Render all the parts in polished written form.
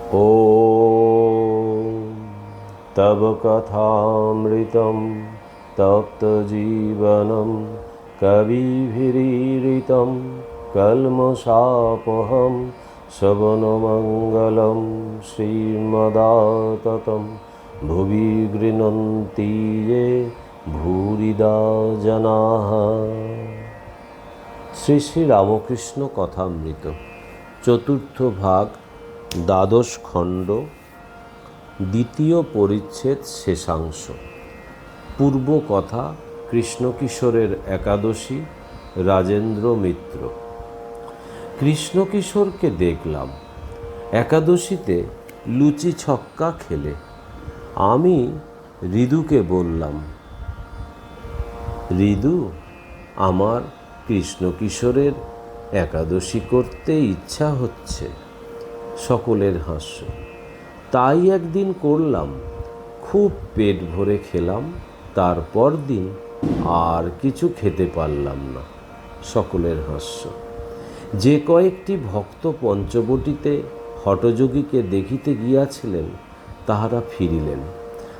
ॐ तव कथामृतं तप्तजीवनं कविभिरीडितं कल्मषापहं श्रवणमङ्गलं श्रीमदाततं भुवि गृह्णन्ति ये भूरिदा जनाः। শ্রী শ্রী রামকৃষ্ণ কথামৃত চতুর্থ ভাগ, দ্বাদশ খণ্ড, দ্বিতীয় পরিচ্ছেদ, শেষাংশ। পূর্ব কথা। কৃষ্ণকিশোরের একাদশী। রাজেন্দ্র মিত্র। কৃষ্ণকিশোরকে দেখলাম একাদশীতে লুচি ছক্কা খেলে। আমি হৃদুকে বললাম, হৃদু, আমার কৃষ্ণকিশোরের একাদশী করতে ইচ্ছা হচ্ছে। সকলের হাস্য। তাই একদিন করলাম, খুব পেট ভরে খেলাম। তারপর দিন আর কিছু খেতে পারলাম না। সকলের হাস্য। যে কয়েকটি ভক্ত পঞ্চবটিতে হঠযোগীকে দেখিতে গিয়াছিলেন, তাহারা ফিরিলেন।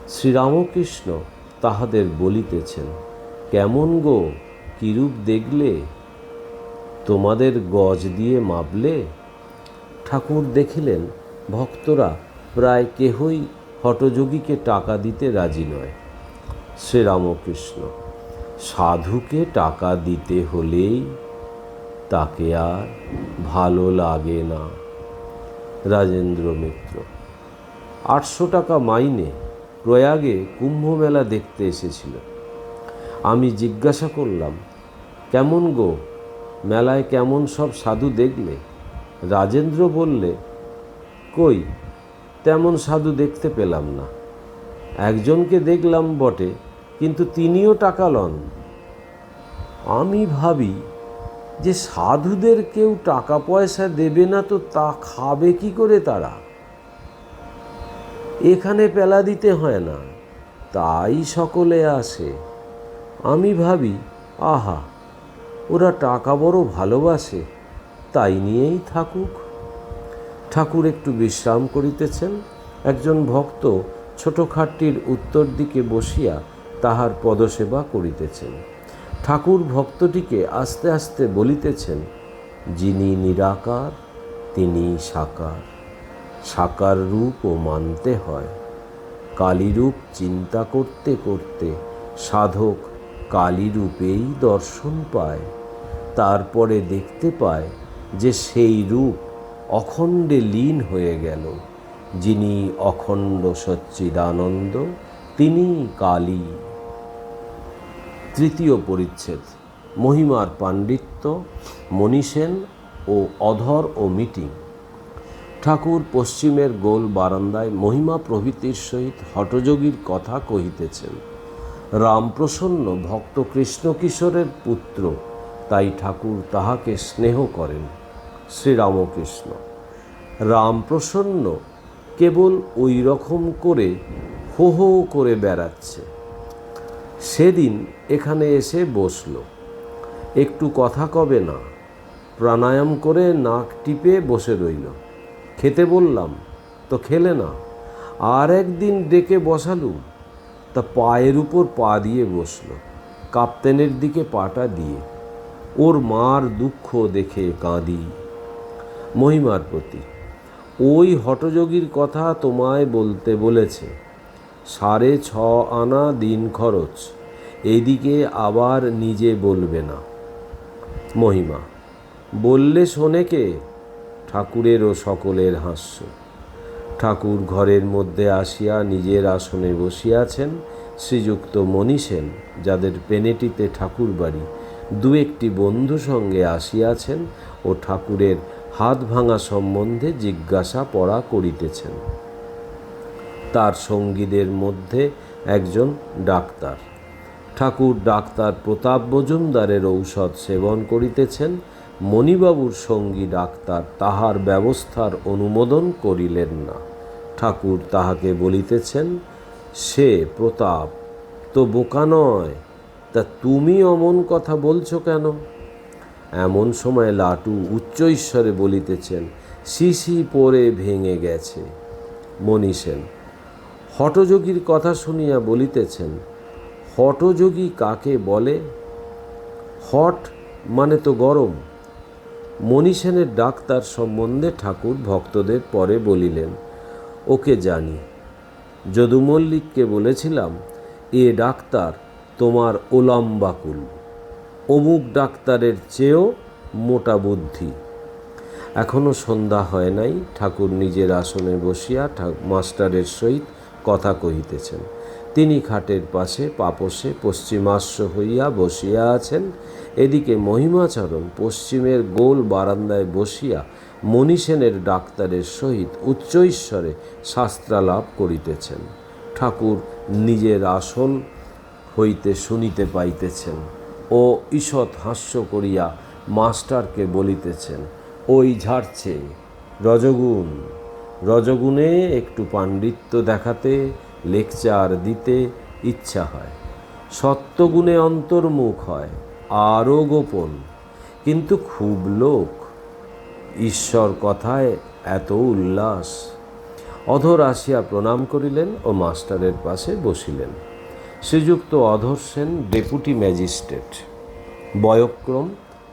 শ্রীরামকৃষ্ণ তাহাদের বলিতেছেন, কেমন গো, কিরূপ দেখলে? তোমাদের গজ দিয়ে মাপলে? ঠাকুর দেখিলেন ভক্তরা প্রায় কেহই হঠযোগীকে টাকা দিতে রাজি নয়। শ্রীরামকৃষ্ণ, সাধুকে টাকা দিতে হলেই তাকে আর ভালো লাগে না। রাজেন্দ্র মিত্র। 800 টাকা মাইনে, প্রয়াগে কুম্ভমেলা দেখতে এসেছিল। আমি জিজ্ঞাসা করলাম, কেমন গো, মেলায় কেমন সব সাধু দেখলে? রাজেন্দ্র বললে, কই, তেমন সাধু দেখতে পেলাম না। একজনকে দেখলাম বটে, কিন্তু তিনিও টাকা লন। আমি ভাবি যে সাধুদের কেউ টাকা পয়সা দেবে না তো তা খাবে কি করে তারা? এখানে পেলা দিতে হয় না, তাই সকলে আসে। আমি ভাবি, আহা, ওরা টাকা বড় ভালোবাসে, তাই নিয়েই থাকুক। ঠাকুর একটু বিশ্রাম করিতেছেন। একজন ভক্ত ছোট খাটটির উত্তর দিকে বসিয়া তাহার পদসেবা করিতেছেন। ঠাকুর ভক্তটিকে আস্তে আস্তে বলিতেছেন, যিনি নিরাকার তিনি সাকার। সাকার রূপও মানতে হয়। কালীরূপ চিন্তা করতে করতে সাধক কালীরূপেই দর্শন পায়। তারপরে দেখতে পায় যে সেই রূপ অখণ্ডে লীন হয়ে গেল। যিনি অখণ্ড সচ্চিদানন্দ, তিনি কালী। তৃতীয় পরিচ্ছেদ, মহিমার পাণ্ডিত্য, মণিসেন ও অধর ও মিটিং। ঠাকুর পশ্চিমের গোল বারান্দায় মহিমা প্রভৃতির সহিত হঠযোগীর কথা কহিতেছেন। রামপ্রসন্ন ভক্ত কৃষ্ণকিশোরের পুত্র, তাই ঠাকুর তাহাকে স্নেহ করেন। শ্রীরামকৃষ্ণ। রামপ্রসন্ন কেবল ওই রকম করে হো হো করে বেড়াচ্ছে। সেদিন এখানে এসে বসল, একটু কথা কবে না, প্রাণায়াম করে নাক টিপে বসে রইল। খেতে বললাম তো খেলে না। আর একদিন ডেকে বসালুম, তা পায়ের উপর পা দিয়ে বসল, কাপ্তেনের দিকে পাটা দিয়ে। ওর মার দুঃখ দেখে কাঁদি। মহিমার প্রতি। ওই হঠযোগীর কথা তোমায় বলতে বলেছে। 6.5 আনা দিন খরচ, এদিকে আবার নিজে বলবে না। মহিমা। বললে শোনে কে? ঠাকুরের ও সকলের হাস্য। ঠাকুর ঘরের মধ্যে আসিয়া নিজের আসনে বসিয়াছেন। শ্রীযুক্ত মণিসেন, যাদের পেনেটিতে ঠাকুর বাড়ি, 2-1টি বন্ধু সঙ্গে আসিয়াছেন ও ঠাকুরের হাত ভাঙা সম্বন্ধে জিজ্ঞাসা পড়া করিতেছেন। তার সঙ্গীদের মধ্যে একজন ডাক্তার। ঠাকুর ডাক্তার প্রতাপ মজুমদারের ঔষধ সেবন করিতেছেন। মণিবাবুর সঙ্গী ডাক্তার তাহার ব্যবস্থার অনুমোদন করিলেন না। ঠাকুর তাহাকে বলিতেছেন, সে প্রতাপ তো বোকা নয়, তা তুমি অমন কথা বলছো কেন? এমন সময় লাটু উচ্চ ঈশ্বরে বলিতেছেন, শিশি পড়ে ভেঙে গেছে। মণি সেন হঠযোগীর কথা শুনিয়া বলিতেছেন, হঠযোগী কাকে বলে? হট মানে তো গরম। মণি সেনের ডাক্তার সম্বন্ধে ঠাকুর ভক্তদের পরে বলিলেন, ওকে জানি। যদু মল্লিককে বলেছিলাম, এ ডাক্তার তোমার ওলাম্বাকুল, অমুক ডাক্তারের চেয়েও মোটা বুদ্ধি। এখনও সন্ধ্যা হয় নাই, ঠাকুর নিজের আসনে বসিয়া মাস্টারের সহিত কথা কহিতেছেন। তিনি খাটের পাশে পাপসে পশ্চিমাস্য হইয়া বসিয়া আছেন। এদিকে মহিমাচরণ পশ্চিমের গোল বারান্দায় বসিয়া মণি সেনের ডাক্তারের সহিত উচ্চৈঃস্বরে শাস্ত্রালাপ করিতেছেন। ঠাকুর নিজের আসন হইতে শুনিতে পাইতেছেন ও ঈষৎ হাস্য করিয়া মাস্টারকে বলিতেছেন, ওই ঝাড়ছে রজগুণ, রজগুণে একটু পাণ্ডিত্য দেখাতে, লেকচার দিতে ইচ্ছা হয়। সত্যগুণে অন্তর্মুখ হয়, আরও গোপন, কিন্তু খুব লোক। ঈশ্বর কথায় এত উল্লাস। অধর আসিয়া প্রণাম করিলেন ও মাস্টারের পাশে বসিলেন। শ্রীযুক্ত অধর সেন ডেপুটি ম্যাজিস্ট্রেট, বয়ঃক্রম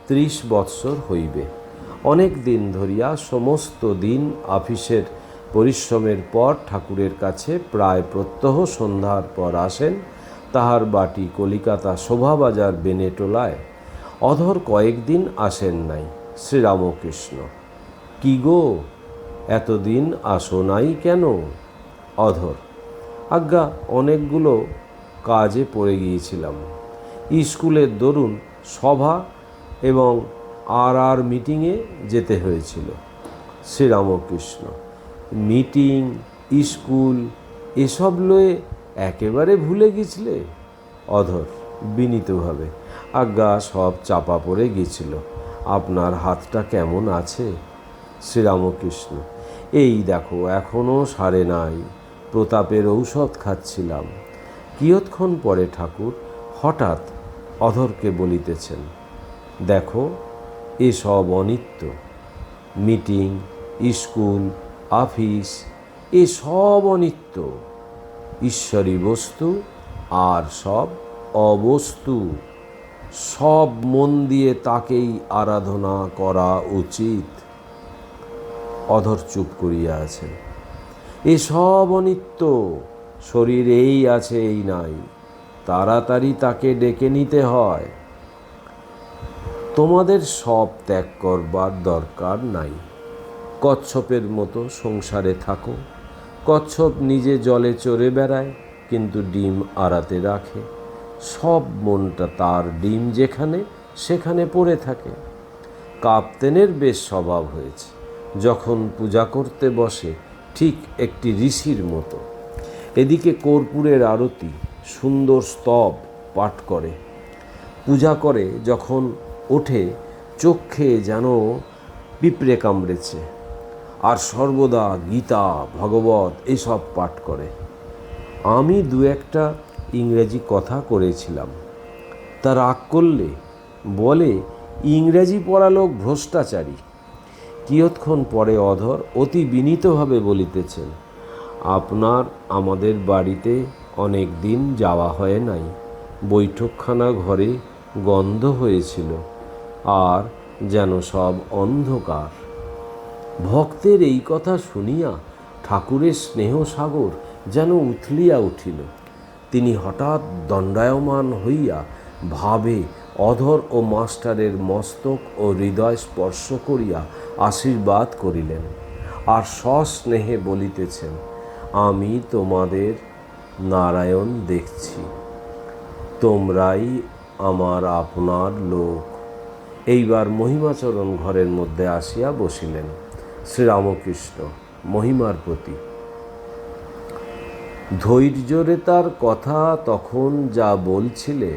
30 বৎসর হইবে। অনেক দিন ধরিয়া সমস্ত দিন অফিসের পরিশ্রমের পর ঠাকুরের কাছে প্রায় প্রত্যহ সন্ধ্যার পর আসেন। তাহার বাটি কলিকাতা শোভাবাজার বেনেটোলায়। অধর কয়েকদিন আসেন নাই। শ্রীরামকৃষ্ণ, কি গো, এতদিন আসো নাই কেন? অধর, আজ্ঞা, অনেকগুলো কাজে পড়ে গিয়েছিলাম। স্কুলের দরুন সভা এবং আর মিটিংয়ে যেতে হয়েছিল। শ্রীরামকৃষ্ণ, মিটিং, স্কুল এসব লয়ে একেবারে ভুলে গেছিলে? অধর বিনীতভাবে, আজ্ঞা, সব চাপা পড়ে গেছিল। আপনার হাতটা কেমন আছে? শ্রীরামকৃষ্ণ, এই দেখো, এখনও সারে নাই। প্রতাপের ঔষধ খাচ্ছিলাম। কিয়ৎক্ষণ পরে ঠাকুর হঠাৎ অধরকে বলিতেছেন, দেখো, এসব অনিত্য। মিটিং, স্কুল, অফিস এসব অনিত্য। ঈশ্বরী বস্তু, আর সব অবস্তু। সব মন দিয়ে তাকেই আরাধনা করা উচিত। অধর চুপ করিয়া আছেন। এসব অনিত্য। শরীর এই আছে, এই নাই, তাড়াতাড়ি তাকে ডেকে নিতে হয়। তোমাদের সব ত্যাগ করবার দরকার নাই। কচ্ছপের মতো সংসারে থাকো। কচ্ছপ নিজে জলে চড়ে বেড়ায়, কিন্তু ডিম আড়াতে রাখে। সব মনটা তার ডিম যেখানে সেখানে পড়ে থাকে। কাপ্তেনের বেশ স্বভাব হয়েছে। যখন পূজা করতে বসে ঠিক একটি ঋষির মতো। এদিকে কর্পূরের আরতি, সুন্দর স্তব পাঠ করে। পূজা করে যখন ওঠে, চোখে যেন পিঁপড়ে কামড়েছে। আর সর্বদা গীতা, ভগবত এসব পাঠ করে। আমি দু একটা ইংরেজি কথা করেছিলাম। তা রাগ করলে বলে, ইংরেজি পড়া লোক ভ্রষ্টাচারী। কিয়ৎক্ষণ পরে অধর অতি বিনীতভাবে বলিতেছেন, আপনার আমাদের বাড়িতে অনেক দিন যাওয়া হয় নাই। বৈঠকখানা ঘরে গন্ধ হয়েছিল, আর যেন সব অন্ধকার। ভক্তের এই কথা শুনিয়া ঠাকুরের স্নেহসাগর যেন উথলিয়া উঠিল। তিনি হঠাৎ দণ্ডায়মান হইয়া ভাবে অধর ও মাস্টারের মস্তক ও হৃদয় স্পর্শ করিয়া আশীর্বাদ করিলেন, আর সস্নেহে বলিতেছেন, আমি তোমাদের নারায়ণ দেখছি, তোমরাই আমার আপনার লোক। এইবার মহিমাচরণ ঘরের মধ্যে আসিয়া বসিলেন। শ্রীরামকৃষ্ণ, মহিমার প্রতি। ধৈর্যরে তার কথা তখন যা বলছিলে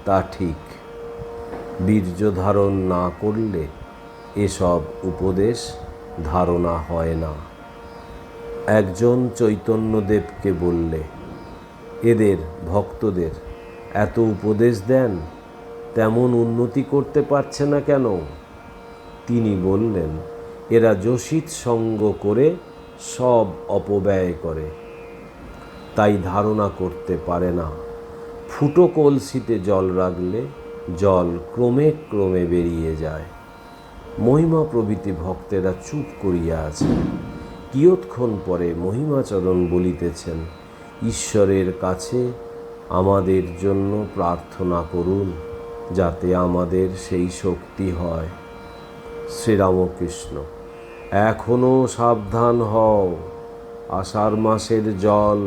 তা ঠিক। বীর্য ধারণ না করলে এসব উপদেশ ধারণা হয় না। একজন চৈতন্যদেবকে বললে, এদের ভক্তদের এত উপদেশ দেন, তেমন উন্নতি করতে পারছে না কেন? তিনি বললেন, এরা যোষিত সঙ্গ করে সব অপব্যয় করে, তাই ধারণা করতে পারে না ফুটো কলসিতে জল রাখলে জল ক্রমে ক্রমে বেরিয়ে যায়। মহিমা প্রভৃতি ভক্তেরা চুপ করিয়া আছে। কিয়ৎক্ষণ পরে মহিমাচরণ বলিতেছেন, ঈশ্বরের কাছে আমাদের জন্য প্রার্থনা করুন, যাতে আমাদের সেই শক্তি হয়। শ্রীরামকৃষ্ণ: এখনো সাবধান হও, আষাঢ় মাসের জল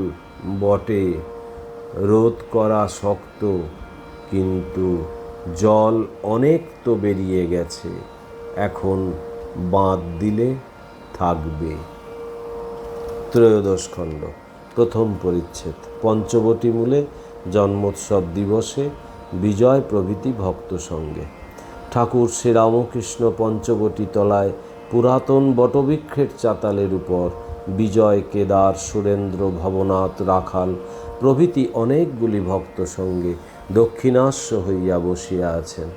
বটে, রোধ করা শক্ত, কিন্তু জল অনেক তো বেরিয়ে গেছে, এখন বাঁধ দিলে থাকবে। ত্রয়োদশ খণ্ড, প্রথম পরিচ্ছেদ। পঞ্চবটী মূলে জন্মোৎসব দিবসে বিজয় প্রভৃতি ভক্ত সঙ্গে। ঠাকুর শ্রীরামকৃষ্ণ পঞ্চবটী তলায় পুরাতন বটবৃক্ষের চাতালের উপর বিজয়, কেদার, সুরেন্দ্র, ভবনাথ, রাখাল প্রভৃতি অনেকগুলি ভক্ত সঙ্গে দক্ষিণাস্য হইয়া বসিয়া আছেন।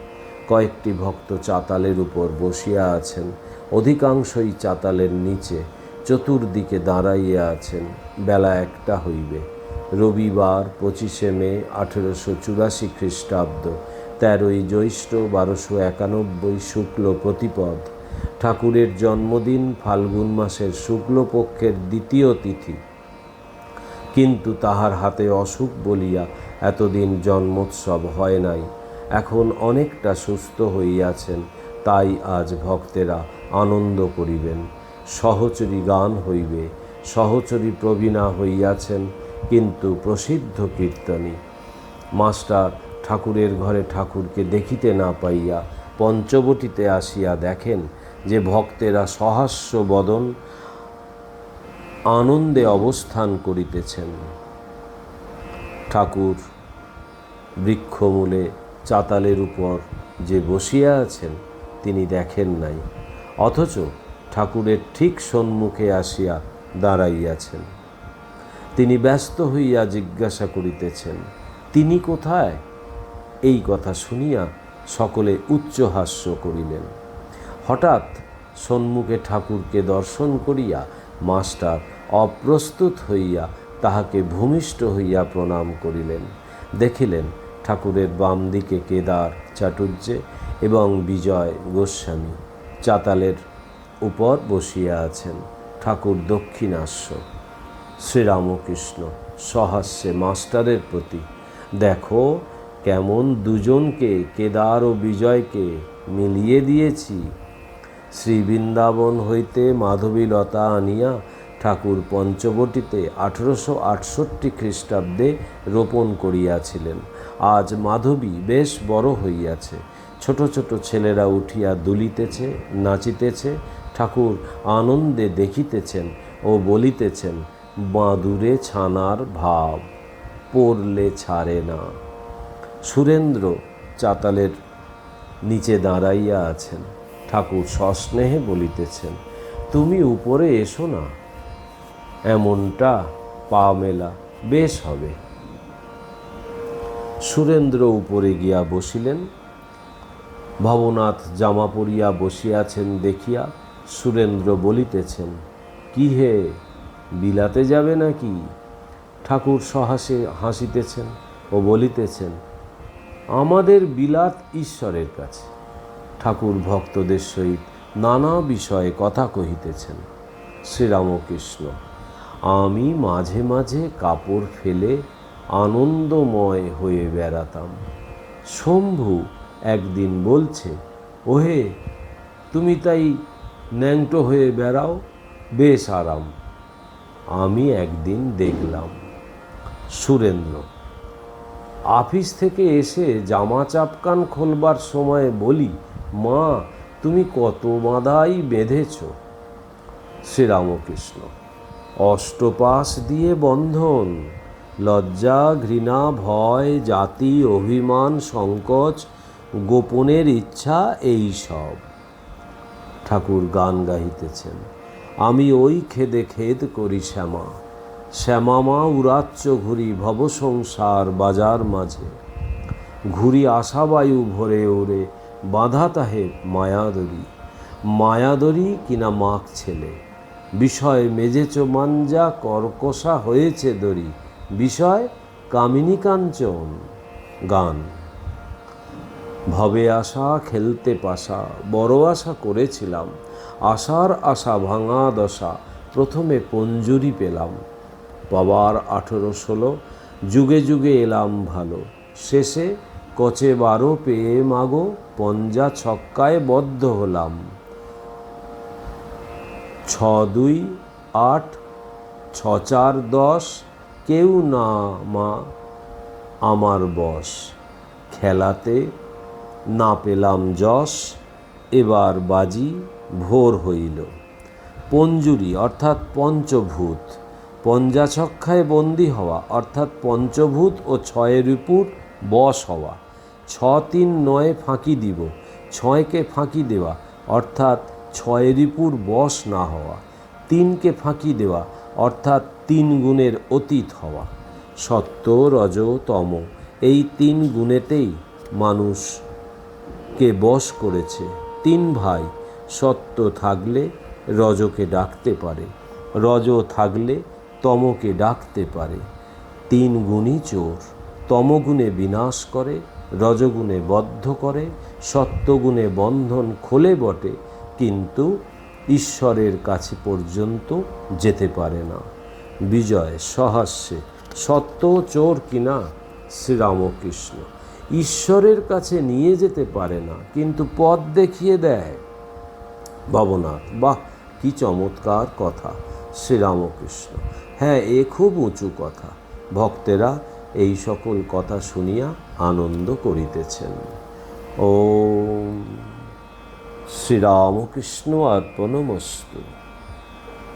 কয়েকটি ভক্ত চাতালের উপর বসিয়া আছেন, অধিকাংশই চাতালের নিচে চতুর্দিকে দাঁড়াইয়া আছেন। বেলা 1টা হইবে। রবিবার 25শে মে 1884 খ্রিস্টাব্দ, 13ই জ্যৈষ্ঠ 1291 শুক্ল প্রতিপদ। ঠাকুরের জন্মদিন ফাল্গুন মাসের শুক্লপক্ষের দ্বিতীয় তিথি, কিন্তু তাহার হাতে অসুখ বলিয়া এতদিন জন্মোৎসব হয় নাই। এখন অনেকটা সুস্থ হইয়াছেন, তাই আজ ভক্তেরা আনন্দ করিবেন। সহচরী গান হইবে। সহচরী প্রবীণা হইয়াছেন, কিন্তু প্রসিদ্ধ কীর্তনী। মাস্টার ঠাকুরের ঘরে ঠাকুরকে দেখিতে না পাইয়া পঞ্চবটিতে আসিয়া দেখেন যে ভক্তেরা সহাস্য বদন আনন্দে অবস্থান করিতেছেন। ঠাকুর বৃক্ষমূলে চাতালের উপর যে বসিয়া আছেন তিনি দেখেন নাই, অথচ ঠাকুরের ঠিক সম্মুখে আসিয়া দাঁড়াইয়াছেন। তিনি ব্যস্ত হইয়া জিজ্ঞাসা করিতেছেন, তিনি কোথায়? এই কথা শুনিয়া সকলে উচ্চহাস্য করিলেন। হঠাৎ সম্মুখে ঠাকুরকে দর্শন করিয়া মাস্টার অপ্রস্তুত হইয়া তাহাকে ভূমিষ্ঠ হইয়া প্রণাম করিলেন। দেখিলেন ঠাকুরের বাম দিকে কেদার চাটুর্যে এবং বিজয় গোস্বামী চাতালের উপর বসিয়া আছেন। ঠাকুর দক্ষিণাস্য। শ্রীরামকৃষ্ণ সহাস্যে মাস্টারের প্রতি, দেখো কেমন দুজনকে, কেদার ও বিজয়কে মিলিয়ে দিয়েছি। শ্রী বৃন্দাবন হইতে মাধবীলতা আনিয়া ঠাকুর পঞ্চবটিতে 1868 খ্রিস্টাব্দে রোপণ করিয়াছিলেন। আজ মাধবী বেশ বড় হইয়াছে। ছোট ছোট ছেলেরা উঠিয়া দুলিতেছে, নাচিতেছে। ঠাকুর আনন্দে দেখিতেছেন ও বলিতেছেন, বাঁদুরে ছানার ভাব, পড়লে ছাড়ে না। সুরেন্দ্র চাতালের নিচে দাঁড়াইয়া আছেন। ঠাকুর সস্নেহে বলিতেছেন, তুমি উপরে এসো না, এমনটা পা মেলা বেশ হবে। সুরেন্দ্র উপরে গিয়া বসিলেন। ভবনাথ জামা পরিয়া বসিয়াছেন দেখিয়া সুরেন্দ্র বলিতেছেন, কি হে, বিলাতে যাবে নাকি? ঠাকুর সহাসে হাসিতেছেন ও বলিতেছেন, আমাদের বিলাত ঈশ্বরের কাছে। ঠাকুর ভক্তদের সহিত নানা বিষয়ে কথা কহিতেছেন। শ্রীরামকৃষ্ণ, আমি মাঝে মাঝে কাপড় ফেলে আনন্দময় হয়ে বেড়াতাম। শম্ভু একদিন বলছে, ওহে তুমি তাই ন্যাংটো হয়ে বেড়াও, বেশ আরাম। আমি একদিন দেখলাম। সুরেন্দ্র, অফিস থেকে এসে জামা চাপকান খোলবার সময় বলি, মা তুমি কত বাঁধাই বেঁধেছ। শ্রীরামকৃষ্ণ, অষ্টপাশ দিয়ে বন্ধন, লজ্জা, ঘৃণা, ভয়, জাতি, অভিমান, সংকোচ, গোপনের ইচ্ছা, এই সব। ঠাকুর গান গাহিতেছেন, আমি ওই খেদে খেদ করি শ্যামা, শ্যামামা উড়াচ্চ ঘুরি ভব সংসার বাজার মাঝে, ঘুরি আশাবায়ু ভরে ওরে বাঁধা তাহে মায়াদরি, মায়াদরি কিনা মাখ ছেলে, বিষয় মেজেছ মাঞ্জা কর্কশা হয়েছে দড়ি, বিষয় কামিনী কাঞ্চন। গান। ভবে আশা খেলতে পাশা, বড় আশা করেছিলাম, আশার আশা ভাঙা দশা, প্রথমে পঞ্জুরি পেলাম, পাবার 18-16, যুগে যুগে এলাম ভালো, শেষে কচে 12 পেয়ে মাগো, পঞ্জা ছক্কায় বদ্ধ হলাম। 6-2 8, 6-4 10, কেউ না মা আমার বশ, খেলাতে না পেলাম যশ, এবার বাজি ভোর হইল। পঞ্জুরি অর্থাৎ পঞ্চভূত, পঞ্জা ছক্কায় বন্দী হওয়া অর্থাৎ পঞ্চভূত ও 6 রিপুর বশ হওয়া। 6-3 9 ফাঁকি দিব, 6কে ফাঁকি দেওয়া অর্থাৎ 6 রিপুর বশ না হওয়া। 3কে ফাঁকি দেওয়া অর্থাৎ 3 গুণের অতীত হওয়া। সত্য রজ তম এই 3 গুণেতেই মানুষকে বশ করেছে। 3 ভাই, সত্য থাকলে রজকে ডাকতে পারে, রজ থাকলে তমকে ডাকতে পারে। 3 গুণই চোর, তমগুণে বিনাশ করে, রজগুণে বদ্ধ করে, সত্যগুণে বন্ধন খোলে বটে, কিন্তু ঈশ্বরের কাছে পর্যন্ত যেতে পারে না। বিজয় সহাস্যে। সত্য চোর কিনা শ্রীরামকৃষ্ণ ঈশ্বরের কাছে নিয়ে যেতে পারে না, কিন্তু পথ দেখিয়ে দেয়। ভবনাথ। বাহ, কি চমৎকার কথা শ্রীরামকৃষ্ণ। হ্যাঁ, এ খুব উঁচু কথা। ভক্তেরা এই সকল কথা শুনিয়া আনন্দ করিতেছেন। ওম শ্রীরামকৃষ্ণ অর্পণমস্তু।